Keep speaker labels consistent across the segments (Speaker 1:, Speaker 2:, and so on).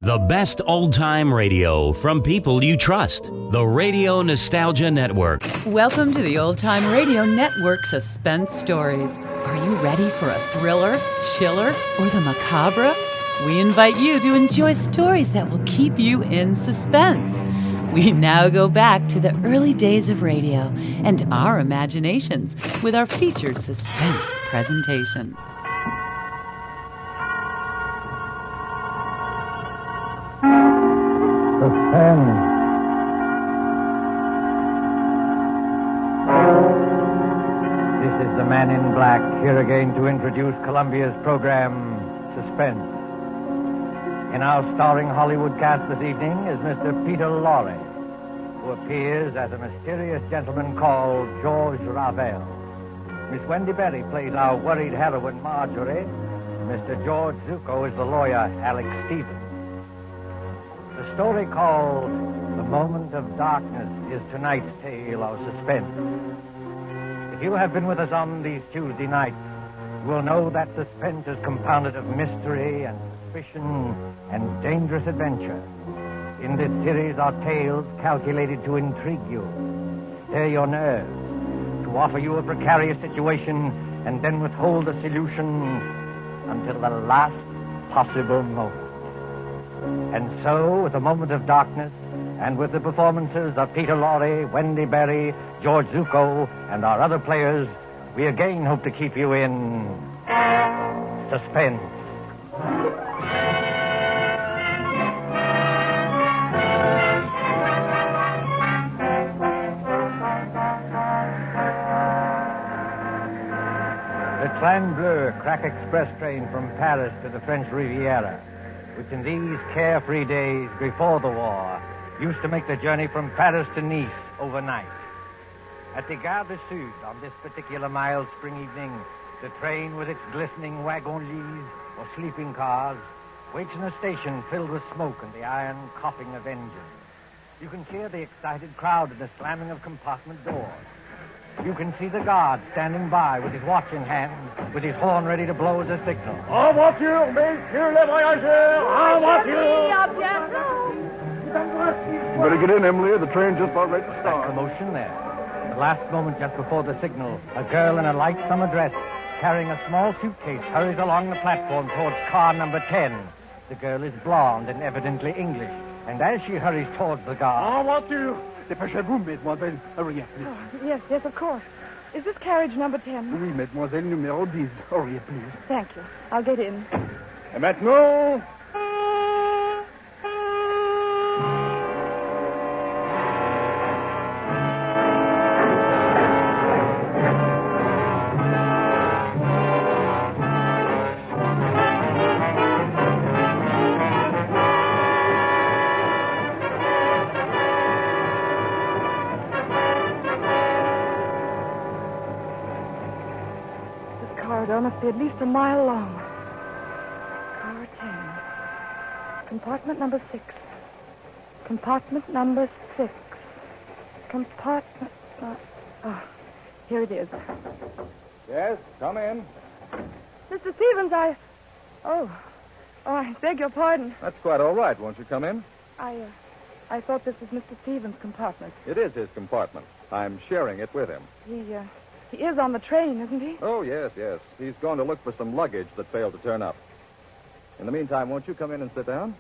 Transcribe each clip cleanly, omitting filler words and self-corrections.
Speaker 1: The best old-time radio from people you trust. The Radio Nostalgia Network.
Speaker 2: Welcome to the Old Time Radio Network Suspense Stories. Are you ready for a thriller, chiller, or the macabre? We invite you to enjoy stories that will keep you in suspense. We now go back to the early days of radio and our imaginations with our featured suspense presentation.
Speaker 3: Suspense. This is the Man in Black, here again to introduce Columbia's program, Suspense. In our starring Hollywood cast this evening is Mr. Peter Lorre, who appears as a mysterious gentleman called George Ravel. Miss Wendy Berry plays our worried heroine, Marjorie. Mr. George Zucco is the lawyer, Alex Stevens. The story called The Moment of Darkness is tonight's tale of suspense. If you have been with us on these Tuesday nights, you will know that suspense is compounded of mystery and suspicion and dangerous adventure. In this series are tales calculated to intrigue you, stir your nerves, to offer you a precarious situation, and then withhold the solution until the last possible moment. And so, with A Moment of Darkness, and with the performances of Peter Lorre, Wendy Berry, George Zucco, and our other players, we again hope to keep you in suspense. The Train Bleu crack express train from Paris to the French Riviera, which in these carefree days before the war used to make the journey from Paris to Nice overnight. At the Gare du Sud, on this particular mild spring evening, the train with its glistening wagon-lits or sleeping cars waits in a station filled with smoke and the iron coughing of engines. You can hear the excited crowd and the slamming of compartment doors. You can see the guard standing by with his watch in hand, with his horn ready to blow as a signal.
Speaker 4: En voiture, messieurs les voyageurs! En voiture! Better get in, Emily. The train's just about ready to start.
Speaker 3: Commotion there. The last moment just before the signal, a girl in a light summer dress, carrying a small suitcase, hurries along the platform towards car number 10. The girl is blonde and evidently English, and as she hurries towards the guard...
Speaker 4: En voiture! Dépêchez-vous, mademoiselle. Hurry up, please.
Speaker 5: Oh, yes, of course. Is this carriage number 10?
Speaker 4: Oui, mademoiselle, numéro 10. Hurry up, please.
Speaker 5: Thank you. I'll get in.
Speaker 4: Et maintenant...
Speaker 5: Must be at least a mile long. Car 10. Compartment number 6. Compartment number 6. Compartment... here it is.
Speaker 4: Yes, come in.
Speaker 5: Mr. Stevens, Oh, I beg your pardon.
Speaker 4: That's quite all right. Won't you come in?
Speaker 5: I thought this was Mr. Stevens' compartment.
Speaker 4: It is his compartment. I'm sharing it with him.
Speaker 5: He is on the train, isn't he?
Speaker 4: Oh, yes. He's going to look for some luggage that failed to turn up. In the meantime, won't you come in and sit down?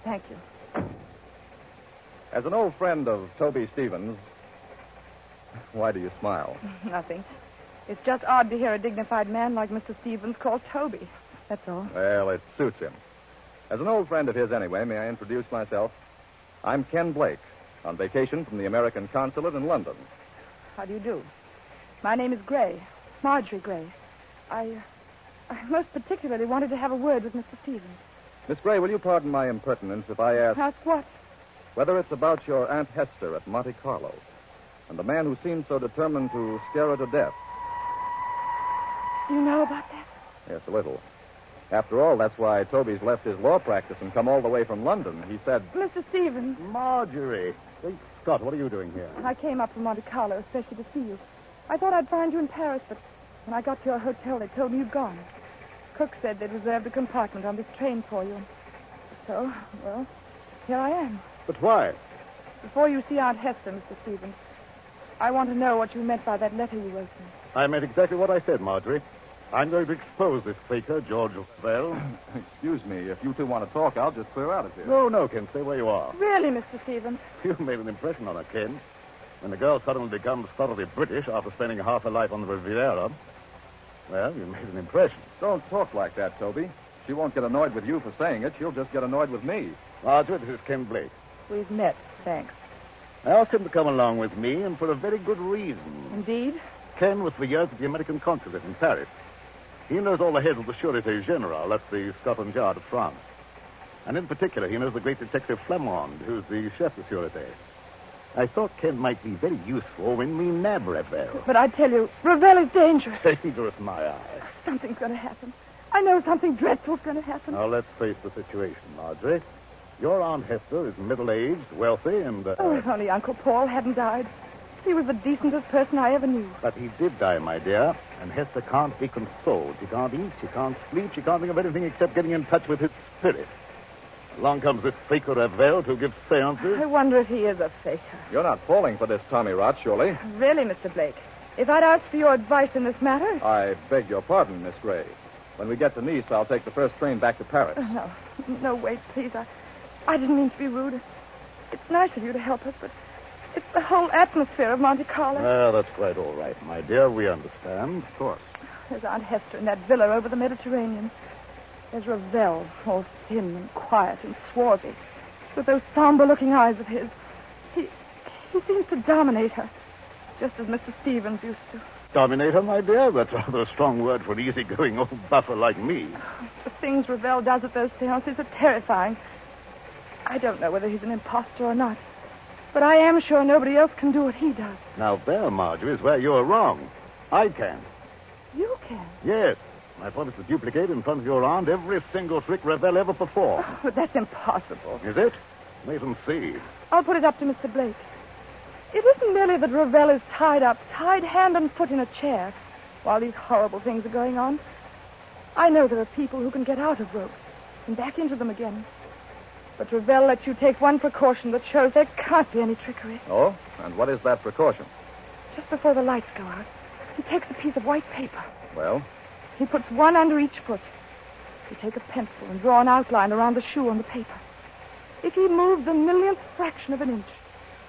Speaker 5: Thank you.
Speaker 4: As an old friend of Toby Stevens, why do you smile?
Speaker 5: Nothing. It's just odd to hear a dignified man like Mr. Stevens called Toby. That's all.
Speaker 4: Well, it suits him. As an old friend of his anyway, may I introduce myself? I'm Ken Blake, on vacation from the American Consulate in London.
Speaker 5: How do you do? My name is Gray, Marjorie Gray. I most particularly wanted to have a word with Mr. Stevens.
Speaker 4: Miss Gray, will you pardon my impertinence if I ask...
Speaker 5: Ask what?
Speaker 4: Whether it's about your Aunt Hester at Monte Carlo and the man who seemed so determined to scare her to death.
Speaker 5: Do you know about that?
Speaker 4: Yes, a little. After all, that's why Toby's left his law practice and come all the way from London. He said...
Speaker 5: Mr. Stevens.
Speaker 4: Marjorie. Hey, Scott, what are you doing here?
Speaker 5: I came up from Monte Carlo especially to see you. I thought I'd find you in Paris, but when I got to your hotel, they told me you'd gone. Cook said they'd reserved a compartment on this train for you. so, well, here I am.
Speaker 6: But why?
Speaker 5: Before you see Aunt Hester, Mr. Stevens, I want to know what you meant by that letter you wrote me.
Speaker 6: I meant exactly what I said, Marjorie. I'm going to expose this faker, George Lavelle.
Speaker 4: Excuse me. If you two want to talk, I'll just clear out of here.
Speaker 6: No, Ken, stay where you are.
Speaker 5: Really, Mr. Stevens?
Speaker 6: You made an impression on her, Ken. When the girl suddenly becomes thoroughly British after spending half her life on the Riviera, well, you made an impression.
Speaker 4: Don't talk like that, Toby. She won't get annoyed with you for saying it. She'll just get annoyed with me.
Speaker 6: Marjorie, this is Ken Blake.
Speaker 5: We've met, thanks.
Speaker 6: I asked him to come along with me, and for a very good reason.
Speaker 5: Indeed?
Speaker 6: Ken was for years at the American consulate in Paris. He knows all the heads of the Sûreté Générale, that's the Scotland Yard of France. And in particular, he knows the great detective Flammonde, who's the chef de Sûreté. I thought Ken might be very useful when we nab Ravel.
Speaker 5: But I tell you, Ravel is dangerous.
Speaker 6: Dangerous, my eye.
Speaker 5: Something's going to happen. I know something dreadful's going to happen.
Speaker 6: Now, let's face the situation, Marjorie. Your Aunt Hester is middle-aged, wealthy, and...
Speaker 5: Oh, if only Uncle Paul hadn't died. He was the decentest person I ever knew.
Speaker 6: But he did die, my dear, and Hester can't be consoled. She can't eat, she can't sleep, she can't think of anything except getting in touch with his spirit. Along comes this faker Ravel to give seances.
Speaker 5: I wonder if he is a faker.
Speaker 4: You're not falling for this Tommy rot, surely?
Speaker 5: Really, Mr. Blake, if I'd asked for your advice in this matter...
Speaker 4: I beg your pardon, Miss Gray. When we get to Nice, I'll take the first train back to Paris.
Speaker 5: No, wait, please. I didn't mean to be rude. It's nice of you to help us, but it's the whole atmosphere of Monte Carlo.
Speaker 6: Well, that's quite all right, my dear. We understand. Of course.
Speaker 5: There's Aunt Hester in that villa over the Mediterranean. There's Ravel, all thin and quiet and swarthy, with those somber-looking eyes of his. He seems to dominate her, just as Mr. Stevens used to.
Speaker 6: Dominate her, my dear? That's rather a strong word for an easygoing old buffer like me.
Speaker 5: The things Ravel does at those seances are terrifying. I don't know whether he's an imposter or not, but I am sure nobody else can do what he does.
Speaker 6: Now, there, Marjorie, is where you're wrong. I can.
Speaker 5: You can?
Speaker 6: Yes. I promise to duplicate in front of your aunt every single trick Ravel ever performed.
Speaker 5: Oh, but that's impossible.
Speaker 6: Is it? Wait and see.
Speaker 5: I'll put it up to Mr. Blake. It isn't merely that Ravel is tied up, tied hand and foot in a chair, while these horrible things are going on. I know there are people who can get out of ropes and back into them again. But Ravel lets you take one precaution that shows there can't be any trickery.
Speaker 4: Oh? And what is that precaution?
Speaker 5: Just before the lights go out, he takes a piece of white paper.
Speaker 4: Well?
Speaker 5: He puts one under each foot. You take a pencil and draw an outline around the shoe on the paper. If he moved the millionth fraction of an inch,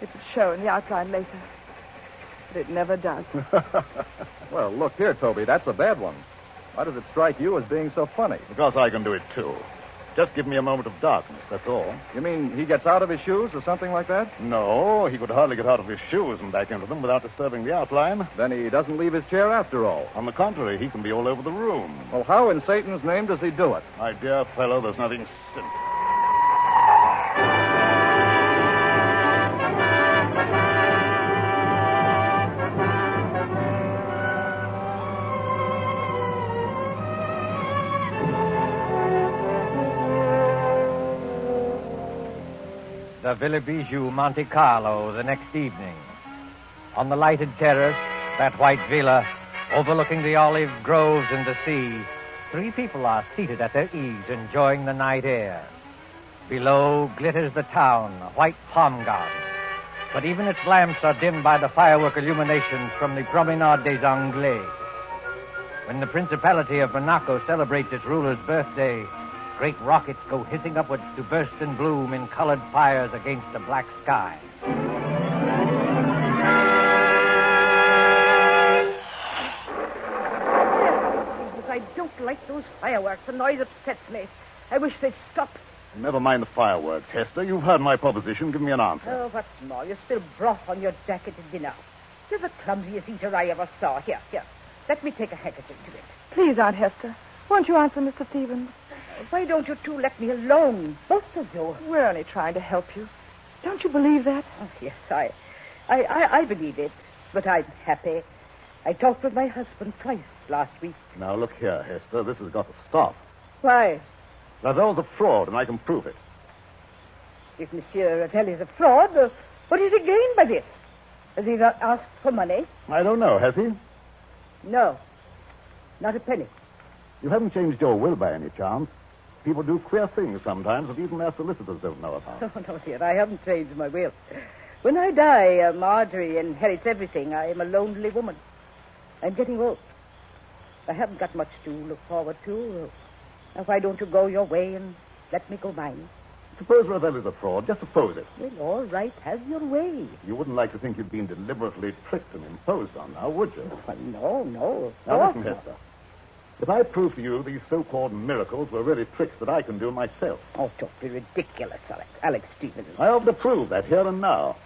Speaker 5: it would show in the outline later. But it never does.
Speaker 4: Well, look here, Toby. That's a bad one. Why does it strike you as being so funny?
Speaker 6: Because I can do it, too. Just give me a moment of darkness, that's all.
Speaker 4: You mean he gets out of his shoes or something like that?
Speaker 6: No, he could hardly get out of his shoes and back into them without disturbing the outline.
Speaker 4: Then he doesn't leave his chair after all.
Speaker 6: On the contrary, he can be all over the room.
Speaker 4: Well, how in Satan's name does he do it?
Speaker 6: My dear fellow, there's nothing simple.
Speaker 3: The Villa Bijou, Monte Carlo, the next evening. On the lighted terrace, that white villa, overlooking the olive groves and the sea, 3 people are seated at their ease, enjoying the night air. Below glitters the town, a white palm garden. But even its lamps are dimmed by the firework illuminations from the Promenade des Anglais. When the Principality of Monaco celebrates its ruler's birthday, great rockets go hissing upwards to burst and bloom in colored fires against a black sky.
Speaker 7: I don't like those fireworks. The noise upsets me. I wish they'd stop.
Speaker 6: Never mind the fireworks, Hester. You've heard my proposition. Give me an answer.
Speaker 7: Oh, what's more, you spill broth on your jacket at dinner. You're the clumsiest eater I ever saw. Here. Let me take a handkerchief to it.
Speaker 5: Please, Aunt Hester, won't you answer Mr. Stevens?
Speaker 7: Why don't you two let me alone, both of you?
Speaker 5: We're only trying to help you. Don't you believe that?
Speaker 7: Oh, yes, I believe it, but I'm happy. I talked with my husband twice last week.
Speaker 6: Now, look here, Hester. This has got to stop.
Speaker 7: Why?
Speaker 6: Ravel's a fraud, and I can prove it.
Speaker 7: If Monsieur Ravel is a fraud, what does he gain by this? Has he not asked for money?
Speaker 6: I don't know, has he?
Speaker 7: No, not a penny.
Speaker 6: You haven't changed your will by any chance? People do queer things sometimes that even their solicitors don't know about.
Speaker 7: Oh, no, dear, I haven't changed my will. When I die, Marjorie inherits everything. I am a lonely woman. I'm getting old. I haven't got much to look forward to. Now, why don't you go your way and let me go mine?
Speaker 6: Suppose Ravel is a fraud. Just suppose it.
Speaker 7: Well, all right, have your way.
Speaker 6: You wouldn't like to think you'd been deliberately tricked and imposed on now, would you?
Speaker 7: Well, no.
Speaker 6: Now, listen, Hester. If I prove to you these so-called miracles were really tricks that I can do myself.
Speaker 7: Oh, don't be ridiculous, Alex Stevens.
Speaker 6: I hope to prove that here and now.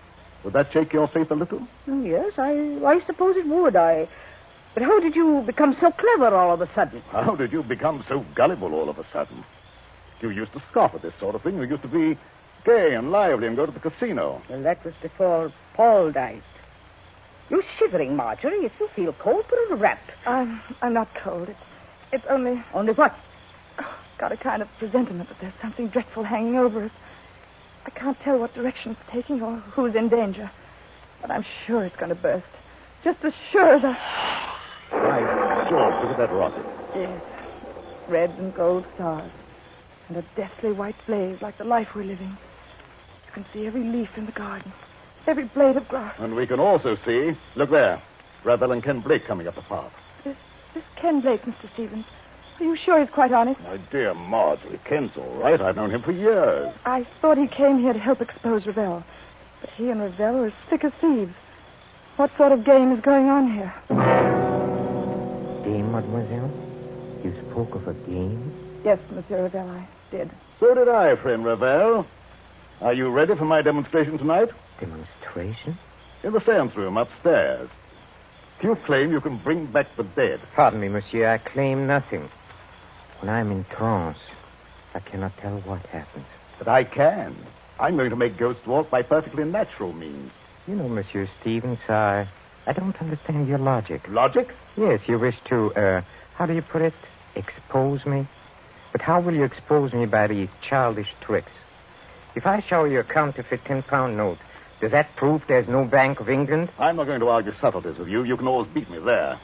Speaker 6: Would that shake your faith a little?
Speaker 7: Yes, I suppose it would. But how did you become so clever all of a sudden?
Speaker 6: How did you become so gullible all of a sudden? You used to scoff at this sort of thing. You used to be gay and lively and go to the casino.
Speaker 7: Well, that was before Paul died. You're shivering, Marjorie. You feel cold. Put on a wrap.
Speaker 5: I'm not cold. It's only...
Speaker 7: Only what?
Speaker 5: Got a kind of presentiment that there's something dreadful hanging over us. I can't tell what direction it's taking or who's in danger. But I'm sure it's going to burst. Just as sure as I...
Speaker 6: By George, look at that rocket.
Speaker 5: Yes. Red and gold stars. And a deathly white blaze like the life we're living. You can see every leaf in the garden. Every blade of grass.
Speaker 6: And we can also see, look there, Ravel and Ken Blake coming up the path.
Speaker 5: This Ken Blake, Mr. Stevens. Are you sure he's quite honest?
Speaker 6: My dear Marjorie, Ken's all right. I've known him for years.
Speaker 5: I thought he came here to help expose Ravel. But he and Ravel are as thick as thieves. What sort of game is going on here?
Speaker 8: Game, mademoiselle? You spoke of a game?
Speaker 5: Yes, Monsieur Ravel, I did.
Speaker 6: So did I, friend Ravel. Are you ready for my demonstration tonight?
Speaker 8: Demonstration?
Speaker 6: In the seance room upstairs. You claim you can bring back the dead.
Speaker 8: Pardon me, monsieur. I claim nothing. When I'm in trance, I cannot tell what happens.
Speaker 6: But I can. I'm going to make ghosts walk by perfectly natural means.
Speaker 8: You know, Monsieur Stevens, I don't understand your logic.
Speaker 6: Logic?
Speaker 8: Yes, you wish to, how do you put it? Expose me? But how will you expose me by these childish tricks? If I show you a counterfeit 10-pound note, does that prove there's no Bank of England?
Speaker 6: I'm not going to argue subtleties with you. You can always beat me there.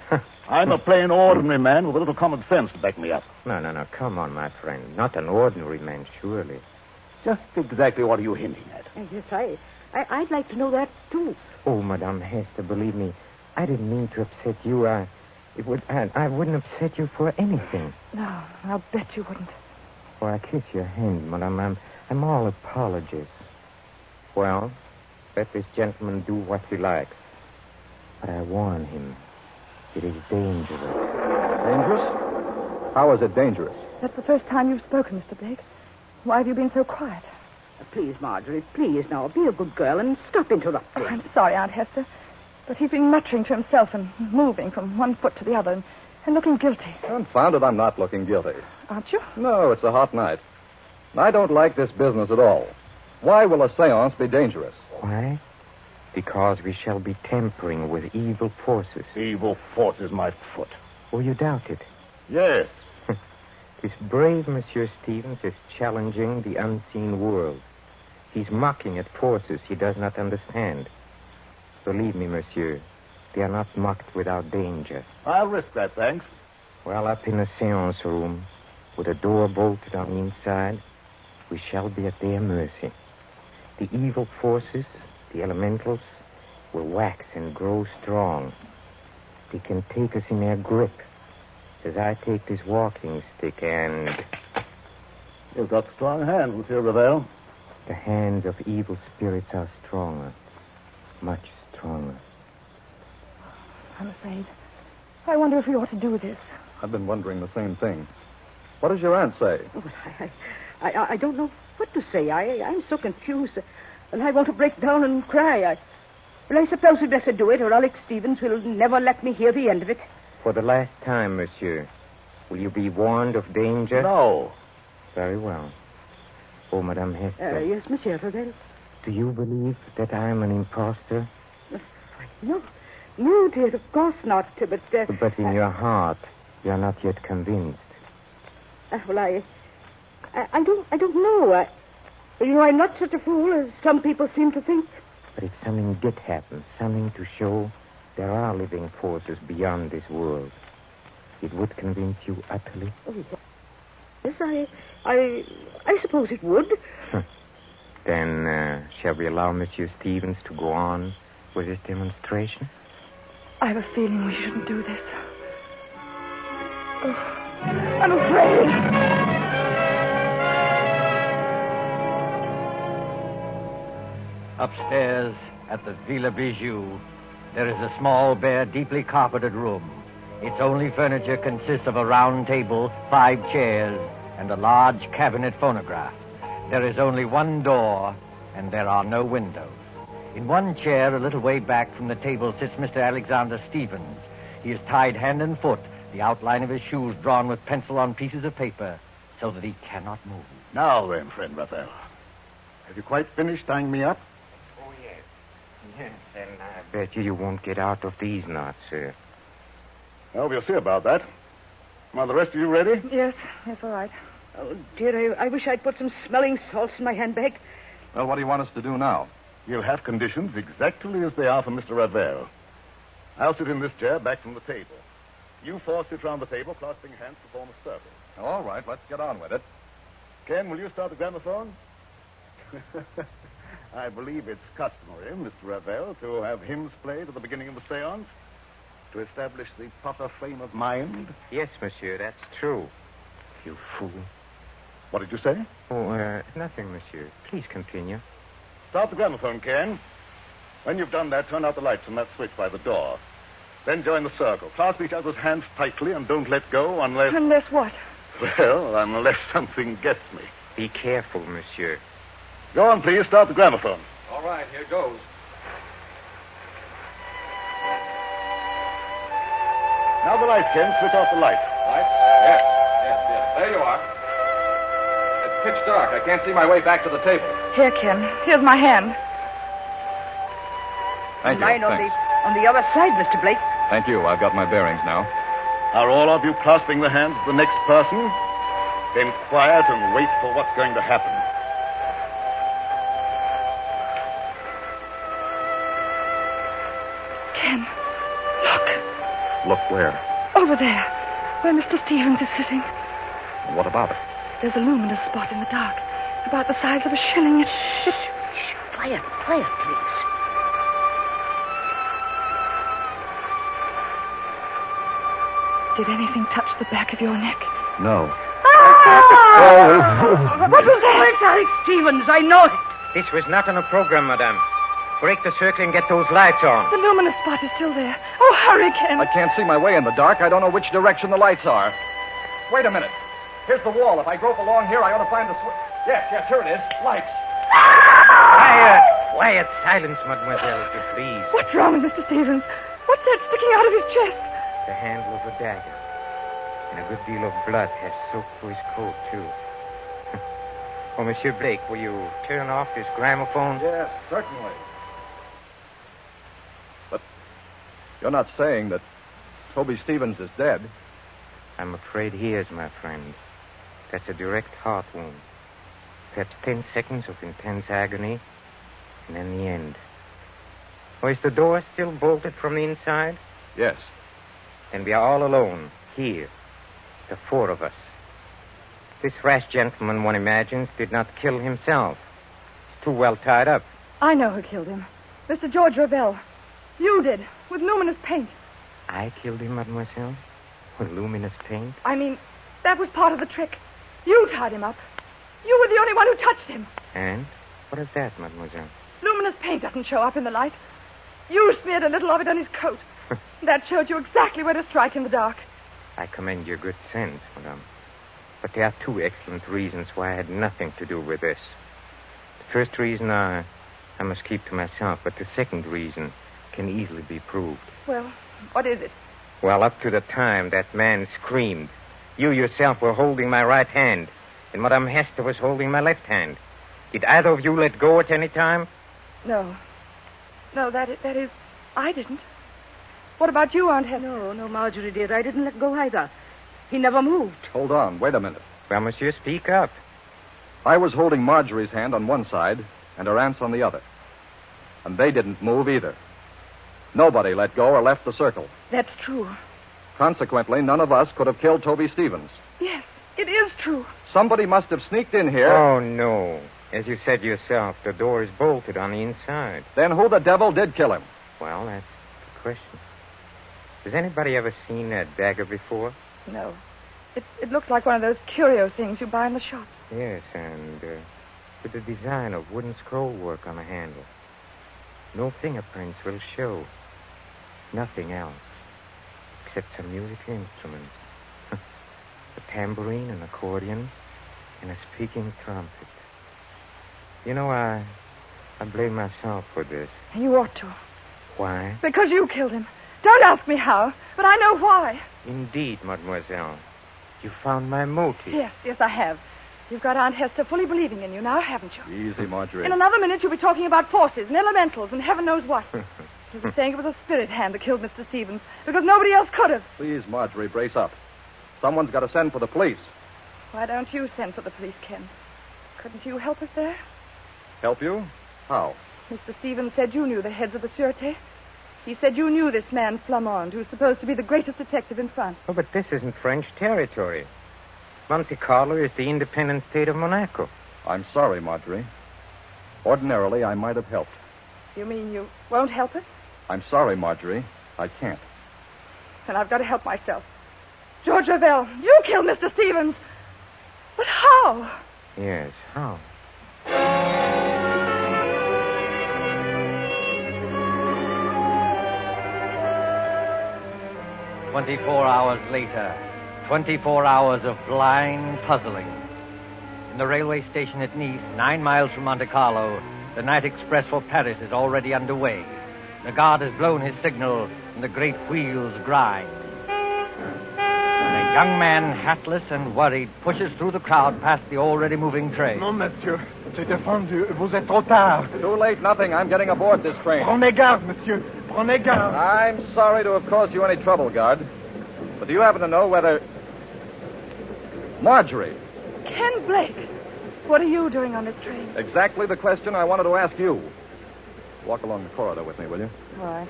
Speaker 6: I'm a plain, ordinary man with a little common sense to back me up.
Speaker 8: No. Come on, my friend. Not an ordinary man, surely.
Speaker 6: Just exactly what are you hinting at?
Speaker 7: Yes, I'd like to know that, too.
Speaker 8: Oh, Madame Hester, believe me, I didn't mean to upset you. I wouldn't upset you for anything.
Speaker 5: No, I'll bet you wouldn't.
Speaker 8: Well, I kiss your hand, Madame. I'm all apologies. Well, let this gentleman do what he likes. But I warn him. It is dangerous.
Speaker 4: Dangerous? How is it dangerous?
Speaker 5: That's the first time you've spoken, Mr. Blake. Why have you been so quiet?
Speaker 7: Please, Marjorie, please now, be a good girl and stop interrupting.
Speaker 5: Oh, I'm sorry, Aunt Hester. But he's been muttering to himself and moving from one foot to the other and looking guilty.
Speaker 4: Confound it, I'm not looking guilty.
Speaker 5: Aren't you?
Speaker 4: No, it's a hot night. I don't like this business at all. Why will a seance be dangerous?
Speaker 8: Why? Because we shall be tampering with evil forces.
Speaker 6: Evil forces, my foot.
Speaker 8: Oh, you doubt it?
Speaker 6: Yes.
Speaker 8: This brave Monsieur Stevens is challenging the unseen world. He's mocking at forces he does not understand. Believe me, monsieur, they are not mocked without danger.
Speaker 6: I'll risk that, thanks.
Speaker 8: Well, up in the seance room, with a door bolted on the inside, we shall be at their mercy. The evil forces, the elementals, will wax and grow strong. They can take us in their grip, as I take this walking stick and...
Speaker 6: You've got strong hands, Monsieur Ravel.
Speaker 8: The hands of evil spirits are stronger, much stronger.
Speaker 5: I'm afraid. I wonder if we ought to do this.
Speaker 4: I've been wondering the same thing. What does your aunt say?
Speaker 7: Oh, I don't know what to say. I'm so confused. And I want to break down and cry. I suppose we'd better do it, or Alex Stevens will never let me hear the end of it.
Speaker 8: For the last time, monsieur, will you be warned of danger?
Speaker 6: No.
Speaker 8: Very well. Oh, Madame Hester.
Speaker 7: Yes, Monsieur Ravel.
Speaker 8: Do you believe that I am an impostor?
Speaker 7: No, dear, of course not.
Speaker 8: But in your heart, you are not yet convinced.
Speaker 7: Well, I don't know. I'm not such a fool as some people seem to think.
Speaker 8: But if something did happen, something to show there are living forces beyond this world, it would convince you utterly?
Speaker 7: Oh, yes. Yes, I suppose it would.
Speaker 8: Then, shall we allow Monsieur Stevens to go on with his demonstration?
Speaker 5: I have a feeling we shouldn't do this. Oh, I'm afraid.
Speaker 3: Upstairs at the Villa Bijou, there is a small, bare, deeply carpeted room. Its only furniture consists of a round table, 5 chairs, and a large cabinet phonograph. There is only one door, and there are no windows. In one chair, a little way back from the table, sits Mr. Alexander Stevens. He is tied hand and foot, the outline of his shoes drawn with pencil on pieces of paper, so that he cannot move.
Speaker 6: Now then, friend Raphael. Have you quite finished tying me up?
Speaker 8: Oh, yes. Yes, and I bet you won't get out of these knots, sir.
Speaker 6: Well, we'll see about that. Are the rest of you ready?
Speaker 5: Yes, all right.
Speaker 7: Oh, dear, I wish I'd put some smelling salts in my handbag.
Speaker 4: Well, what do you want us to do now?
Speaker 6: You'll have conditions exactly as they are for Mr. Ravel. I'll sit in this chair back from the table. You 4 sit round the table, clasping hands to form a circle.
Speaker 4: All right, let's get on with it.
Speaker 6: Ken, will you start the gramophone? I believe it's customary, Mr. Ravel, to have hymns played at the beginning of the seance to establish the proper frame of mind.
Speaker 8: Yes, monsieur, that's true. You fool.
Speaker 6: What did you say?
Speaker 8: Oh, nothing, monsieur. Please continue.
Speaker 6: Start the gramophone, Ken. When you've done that, turn out the lights on that switch by the door. Then join the circle. Clasp each other's hands tightly and don't let go unless...
Speaker 5: Unless what?
Speaker 6: Well, unless something gets me.
Speaker 8: Be careful, monsieur.
Speaker 6: Go on, please. Start the gramophone.
Speaker 4: All right, here goes.
Speaker 6: Now the lights, Ken. Switch off the lights.
Speaker 4: Lights? Yes. There you are. It's pitch dark. I can't see my way back to the table.
Speaker 5: Here, Ken. Here's my hand.
Speaker 4: Thank you.
Speaker 7: Mine
Speaker 4: Thanks.
Speaker 7: on the other side, Mr. Blake.
Speaker 4: Thank you. I've got my bearings now.
Speaker 6: Are all of you clasping the hands of the next person? Then quiet and wait for what's going to happen.
Speaker 5: Ken, look.
Speaker 4: Look where?
Speaker 5: Over there, where Mr. Stevens is sitting.
Speaker 4: What about it?
Speaker 5: There's a luminous spot in the dark, about the size of a shilling.
Speaker 7: Shh. Quiet, please.
Speaker 5: Did anything touch the back of your neck?
Speaker 4: No.
Speaker 7: What was that? It's Alex Stevens. I know it.
Speaker 8: This was not on a program, madame. Break the circle and get those lights on.
Speaker 5: The luminous spot is still there. Oh, hurry, Ken.
Speaker 4: I can't see my way in the dark. I don't know which direction the lights are. Wait a minute. Here's the wall. If I grope along here, I ought to find the switch. Yes, here it is. Lights.
Speaker 8: Quiet. Silence, mademoiselle, if you please.
Speaker 5: What's wrong with Mr. Stevens? What's that sticking out of his chest?
Speaker 8: The handle of a dagger. And a good deal of blood has soaked through his coat, too. Oh, Monsieur Blake, will you turn off this gramophone?
Speaker 4: Yes, certainly. But you're not saying that Toby Stevens is dead?
Speaker 8: I'm afraid he is, my friend. That's a direct heart wound. Perhaps 10 seconds of intense agony, and then the end. Oh, is the door still bolted from the inside?
Speaker 4: Yes.
Speaker 8: Then we are all alone, here. The 4 of us. This rash gentleman, one imagines, did not kill himself. He's too well tied up.
Speaker 5: I know who killed him. Mr. George Ravel. You did, with luminous paint.
Speaker 8: I killed him, mademoiselle? With luminous paint?
Speaker 5: I mean, that was part of the trick. You tied him up. You were the only one who touched him.
Speaker 8: And? What is that, mademoiselle?
Speaker 5: Luminous paint doesn't show up in the light. You smeared a little of it on his coat. That showed you exactly where to strike in the dark.
Speaker 8: I commend your good sense, madame. But there are 2 excellent reasons why I had nothing to do with this. The first reason I must keep to myself, but the second reason can easily be proved.
Speaker 5: Well, what is it?
Speaker 8: Well, up to the time that man screamed, you yourself were holding my right hand, and Madame Hester was holding my left hand. Did either of you let go at any time?
Speaker 5: No. No, that is, I didn't. What about you, Aunt Hester?
Speaker 7: No, Marjorie, dear. I didn't let go either. He never moved.
Speaker 4: Hold on. Wait a minute.
Speaker 8: Well, monsieur, speak up.
Speaker 4: I was holding Marjorie's hand on one side and her aunt's on the other. And they didn't move either. Nobody let go or left the circle.
Speaker 5: That's true.
Speaker 4: Consequently, none of us could have killed Toby Stevens.
Speaker 5: Yes, It is true.
Speaker 4: Somebody must have sneaked in here.
Speaker 8: Oh, no. As you said yourself, the door is bolted on the inside.
Speaker 4: Then who the devil did kill him?
Speaker 8: Well, that's the question. Has anybody ever seen that dagger before?
Speaker 5: No. It looks like one of those curio things you buy in the shop.
Speaker 8: Yes, and with the design of wooden scroll work on the handle. No fingerprints will show. Nothing else. Except some musical instruments. A tambourine, an accordion, and a speaking trumpet. You know, I blame myself for this.
Speaker 5: You ought to.
Speaker 8: Why?
Speaker 5: Because you killed him. Don't ask me how, but I know why.
Speaker 8: Indeed, mademoiselle. You found my motive.
Speaker 5: Yes, I have. You've got Aunt Hester fully believing in you now, haven't you?
Speaker 4: Easy, Marjorie.
Speaker 5: In another minute, you'll be talking about forces and elementals and heaven knows what. You'll be saying it was a spirit hand that killed Mr. Stevens because nobody else could have.
Speaker 4: Please, Marjorie, brace up. Someone's got to send for the police.
Speaker 5: Why don't you send for the police, Ken? Couldn't you help us there?
Speaker 4: Help you? How?
Speaker 5: Mr. Stevens said you knew the heads of the Sûreté. He said you knew this man, Flamande, who's supposed to be the greatest detective in France.
Speaker 8: Oh, but this isn't French territory. Monte Carlo is the independent state of Monaco.
Speaker 4: I'm sorry, Marjorie. Ordinarily, I might have helped.
Speaker 5: You mean you won't help us?
Speaker 4: I'm sorry, Marjorie. I can't.
Speaker 5: Then I've got to help myself. George Ravel, you killed Mr. Stevens. But how?
Speaker 8: Yes, how?
Speaker 3: 24 hours later, 24 hours of blind puzzling. In the railway station at Nice, 9 miles from Monte Carlo, the night express for Paris is already underway. The guard has blown his signal, and the great wheels grind. A young man, hatless and worried, pushes through the crowd past the already moving train.
Speaker 9: Non, monsieur. C'est défendu. Vous êtes trop tard.
Speaker 4: Too late, nothing. I'm getting aboard this train.
Speaker 9: Prenez garde, monsieur. Prenez garde.
Speaker 4: I'm sorry to have caused you any trouble, guard. But do you happen to know whether... Marjorie.
Speaker 5: Ken Blake. What are you doing on this train?
Speaker 4: Exactly the question I wanted to ask you. Walk along the corridor with me, will you?
Speaker 5: All right.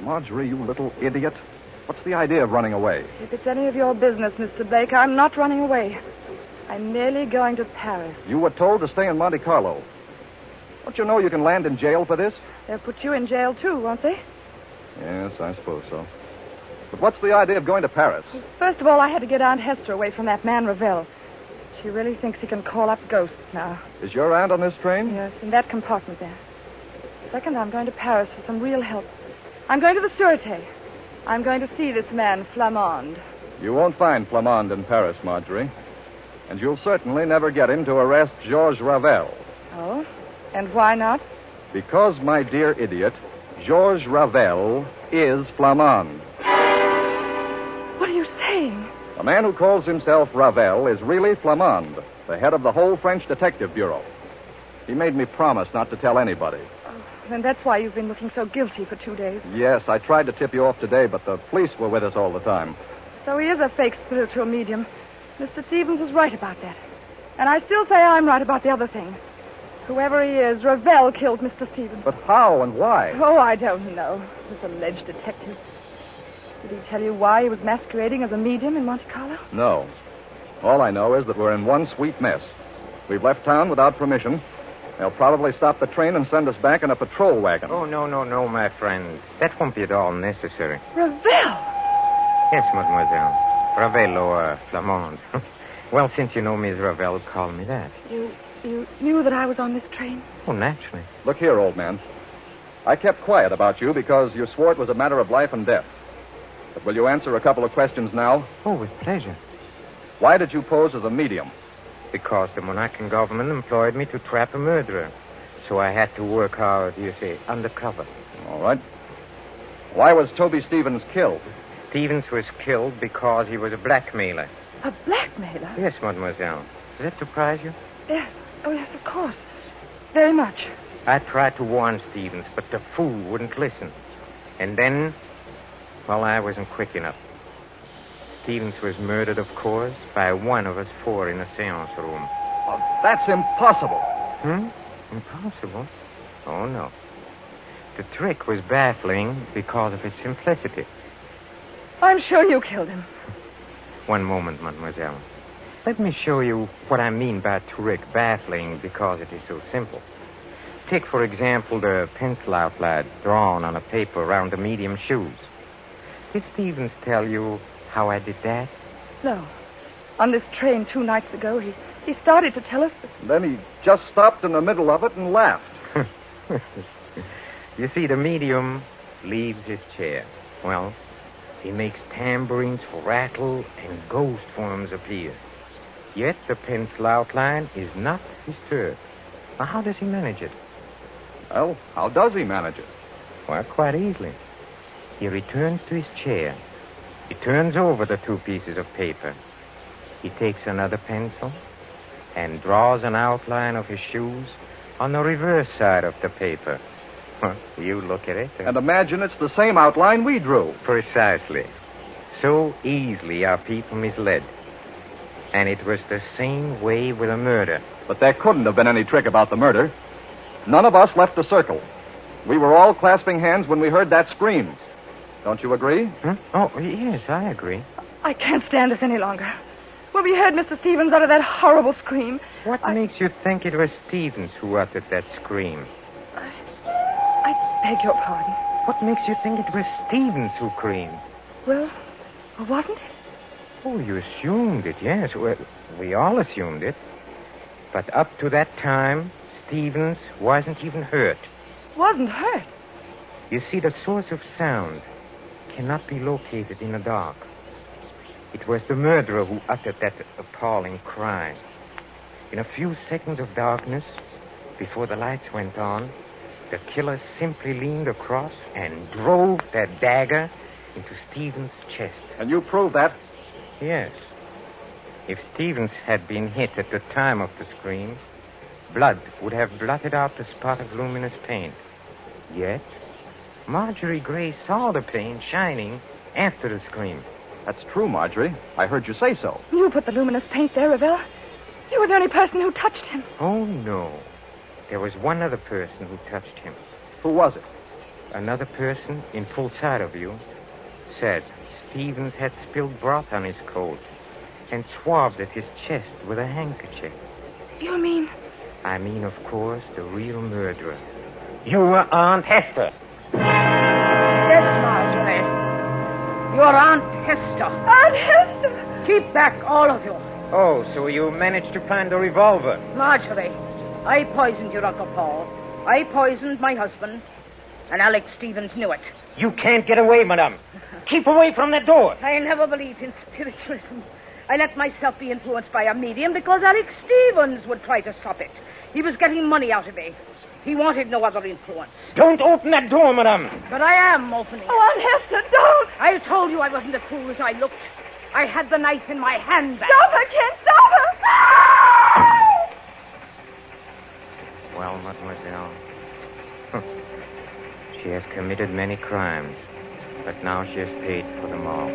Speaker 4: Marjorie, you little idiot. What's the idea of running away?
Speaker 5: If it's any of your business, Mr. Blake, I'm not running away. I'm merely going to Paris.
Speaker 4: You were told to stay in Monte Carlo. Don't you know you can land in jail for this?
Speaker 5: They'll put you in jail, too, won't they?
Speaker 4: Yes, I suppose so. But what's the idea of going to Paris?
Speaker 5: First of all, I had to get Aunt Hester away from that man, Ravel. She really thinks he can call up ghosts now.
Speaker 4: Is your aunt on this train?
Speaker 5: Yes, in that compartment there. Second, I'm going to Paris for some real help. I'm going to the Sûreté. I'm going to see this man, Flamande.
Speaker 4: You won't find Flamande in Paris, Marjorie. And you'll certainly never get him to arrest Georges Ravel.
Speaker 5: Oh? And why not?
Speaker 4: Because, my dear idiot, Georges Ravel is Flamande.
Speaker 5: What are you saying?
Speaker 4: The man who calls himself Ravel is really Flamande, the head of the whole French Detective Bureau. He made me promise not to tell anybody.
Speaker 5: Then that's why you've been looking so guilty for 2 days.
Speaker 4: Yes, I tried to tip you off today, but the police were with us all the time.
Speaker 5: So he is a fake spiritual medium. Mr. Stevens was right about that. And I still say I'm right about the other thing. Whoever he is, Ravel killed Mr. Stevens.
Speaker 4: But how and why?
Speaker 5: Oh, I don't know. This alleged detective. Did he tell you why he was masquerading as a medium in Monte Carlo?
Speaker 4: No. All I know is that we're in one sweet mess. We've left town without permission. They'll probably stop the train and send us back in a patrol wagon.
Speaker 8: Oh, no, my friend. That won't be at all necessary.
Speaker 5: Ravel!
Speaker 8: Yes, mademoiselle. Ravel or Flamande. Well, since you know me as Ravel, call me that.
Speaker 5: You knew that I was on this train?
Speaker 8: Oh, naturally.
Speaker 4: Look here, old man. I kept quiet about you because you swore it was a matter of life and death. But will you answer a couple of questions now?
Speaker 8: Oh, with pleasure.
Speaker 4: Why did you pose as a medium?
Speaker 8: Because the Monacan government employed me to trap a murderer. So I had to work, how do you say, undercover.
Speaker 4: All right. Why was Toby Stevens killed?
Speaker 8: Stevens was killed because he was a blackmailer.
Speaker 5: A blackmailer?
Speaker 8: Yes, mademoiselle. Does that surprise you?
Speaker 5: Yes. Oh, yes, of course. Very much.
Speaker 8: I tried to warn Stevens, but the fool wouldn't listen. And then, well, I wasn't quick enough. Stevens was murdered, of course, by one of us 4 in a seance room.
Speaker 4: Oh, that's impossible.
Speaker 8: Impossible? Oh, no. The trick was baffling because of its simplicity.
Speaker 5: I'm sure you killed him.
Speaker 8: One moment, mademoiselle. Let me show you what I mean by trick baffling because it is so simple. Take, for example, the pencil outline drawn on a paper around the medium shoes. Did Stevens tell you how I did that?
Speaker 5: No. On this train 2 nights ago, he started to tell us that...
Speaker 4: Then he just stopped in the middle of it and laughed.
Speaker 8: You see, the medium leaves his chair. Well, he makes tambourines rattle and ghost forms appear. Yet the pencil outline is not disturbed. Now, how does he manage it?
Speaker 4: Well, how does he manage it?
Speaker 8: Well, quite easily. He returns to his chair. He turns over the 2 pieces of paper. He takes another pencil and draws an outline of his shoes on the reverse side of the paper. You look at it.
Speaker 4: And imagine it's the same outline we drew.
Speaker 8: Precisely. So easily are people misled. And it was the same way with a murder.
Speaker 4: But there couldn't have been any trick about the murder. None of us left the circle. We were all clasping hands when we heard that scream. Don't you agree?
Speaker 8: Huh? Oh, yes, I agree.
Speaker 5: I can't stand this any longer. When we heard Mr. Stevens utter that horrible scream...
Speaker 8: What makes you think it was Stevens who uttered that scream?
Speaker 5: I beg your pardon.
Speaker 8: What makes you think it was Stevens who screamed?
Speaker 5: Well, wasn't it?
Speaker 8: Oh, you assumed it, yes. Well, we all assumed it. But up to that time, Stevens wasn't even hurt.
Speaker 5: Wasn't hurt?
Speaker 8: You see, the source of sound cannot be located in the dark. It was the murderer who uttered that appalling cry. In a few seconds of darkness, before the lights went on, the killer simply leaned across and drove that dagger into Stevens' chest.
Speaker 4: And you proved that?
Speaker 8: Yes. If Stevens had been hit at the time of the scream, blood would have blotted out the spot of luminous paint. Yet, Marjorie Gray saw the paint shining after the scream.
Speaker 4: That's true, Marjorie. I heard you say so.
Speaker 5: You put the luminous paint there, Ravel. You were the only person who touched him.
Speaker 8: Oh, no. There was one other person who touched him.
Speaker 4: Who was it?
Speaker 8: Another person, in full sight of you, said Stevens had spilled broth on his coat and swabbed at his chest with a handkerchief.
Speaker 5: You mean?
Speaker 8: I mean, of course, the real murderer. Your Aunt Hester.
Speaker 7: Yes, Marjorie. Your Aunt Hester.
Speaker 5: Aunt Hester!
Speaker 7: Keep back, all of you.
Speaker 8: Oh, so you managed to find a revolver?
Speaker 7: Marjorie, I poisoned your Uncle Paul. I poisoned my husband. And Alex Stevens knew it.
Speaker 8: You can't get away, madame. Keep away from that door.
Speaker 7: I never believed in spiritualism. I let myself be influenced by a medium because Alex Stevens would try to stop it. He was getting money out of me. He wanted no other influence.
Speaker 8: Don't open that door, madame.
Speaker 7: But I am opening it.
Speaker 5: Oh, Aunt Hester, don't!
Speaker 7: I told you I wasn't as fool as I looked. I had the knife in my hand.
Speaker 5: Stop her, Ken! Stop her!
Speaker 8: Well, mademoiselle, she has committed many crimes, but now she has paid for them all.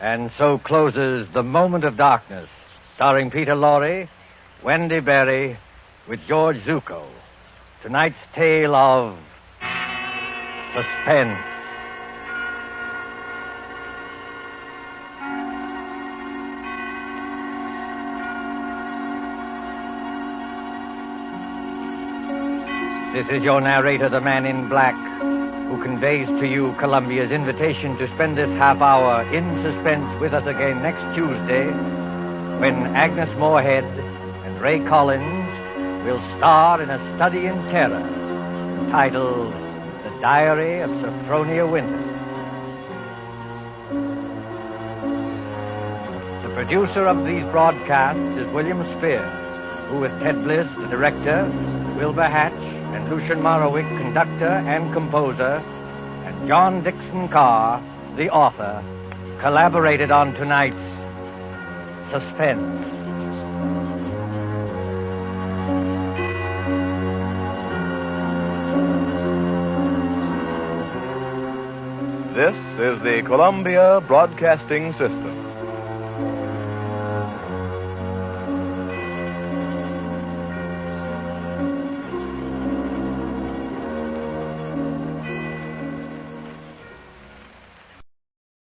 Speaker 3: And so closes The Moment of Darkness, starring Peter Lorre, Wendy Berry, with George Zucco. Tonight's tale of Suspense. This is your narrator, the Man in Black, who conveys to you Columbia's invitation to spend this half hour in suspense with us again next Tuesday, when Agnes Moorehead and Ray Collins will star in a study in terror titled The Diary of Sophronia Winters. The producer of these broadcasts is William Spear, who with Ted Bliss, the director, Wilbur Hatch, and Lucian Morowick, conductor and composer, and John Dixon Carr, the author, collaborated on tonight's Suspense.
Speaker 10: This is the Columbia Broadcasting System.